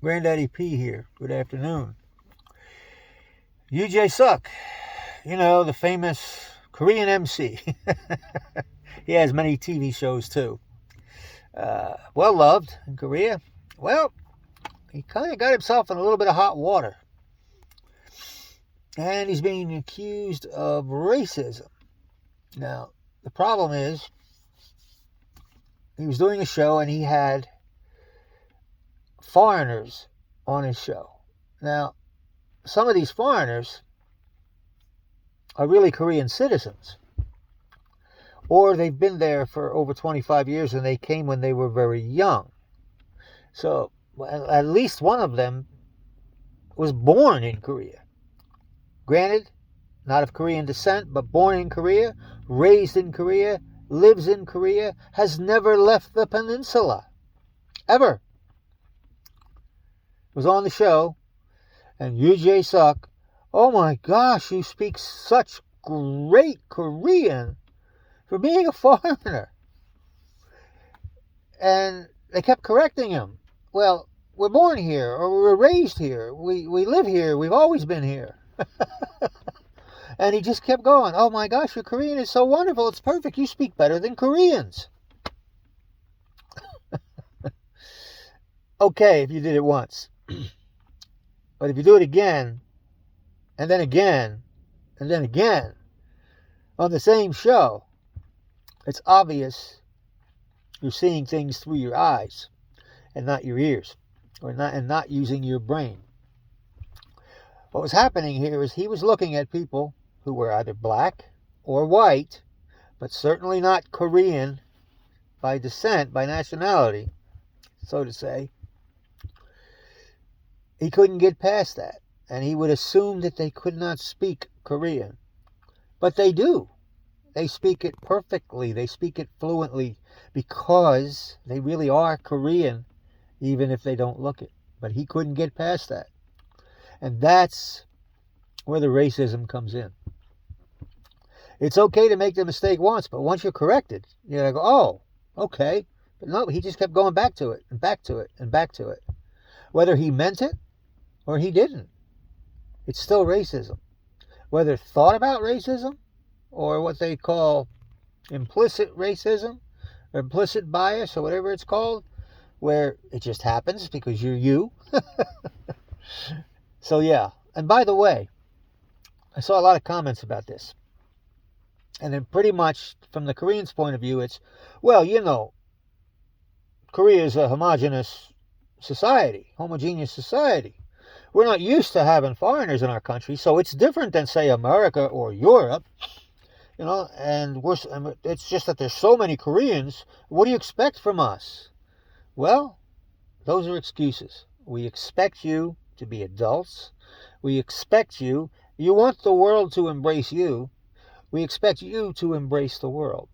Granddaddy P here. Good afternoon. Yoo Jae Suk, the famous Korean MC. He has many TV shows too. Well loved in Korea. Well, he kind of got himself in a little bit of hot water. And he's being accused of racism. Now, the problem is, he was doing a show and he had foreigners on his show. Now, some of these foreigners are really Korean citizens, or they've been there for over 25 years and they came when they were very young. So at least one of them was born in Korea. Granted, not of Korean descent, but born in Korea, raised in Korea, lives in Korea, has never left the peninsula. Ever. Was on the show, and Yoo Jae Suk, oh my gosh, you speak such great Korean for being a foreigner. And they kept correcting him. Well, we're born here, or we're raised here, we live here, we've always been here. And he just kept going, oh my gosh, your Korean is so wonderful, it's perfect, you speak better than Koreans. Okay, if you did it once. But if you do it again, and then again, and then again, on the same show, it's obvious you're seeing things through your eyes and not your ears, and not using your brain. What was happening here is he was looking at people who were either black or white, but certainly not Korean by descent, by nationality, so to say. He couldn't get past that, and he would assume that they could not speak Korean. But they do. They speak it perfectly. They speak it fluently because they really are Korean, even if they don't look it. But he couldn't get past that. And that's where the racism comes in. It's okay to make the mistake once, but once you're corrected, you're like, oh, okay. But no, he just kept going back to it, and back to it, and back to it. Whether he meant it or he didn't, it's still racism. Whether thought about racism or what they call implicit racism or implicit bias or whatever it's called, where it just happens because you're you. So yeah, and by the way, I saw a lot of comments about this. And then pretty much from the Koreans' point of view, it's, well, Korea is a homogeneous society. We're not used to having foreigners in our country, so it's different than, say, America or Europe. And it's just that there's so many Koreans. What do you expect from us? Well, those are excuses. We expect you to be adults. We expect you want the world to embrace you. We expect you to embrace the world.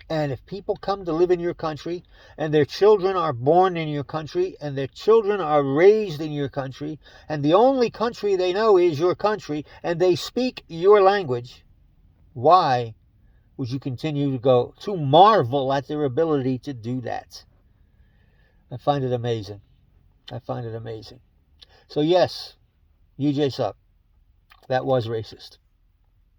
And if people come to live in your country, and their children are born in your country, and their children are raised in your country, and the only country they know is your country, and they speak your language, why would you continue to marvel at their ability to do that? I find it amazing. So yes, Yoo Jae Suk, that was racist.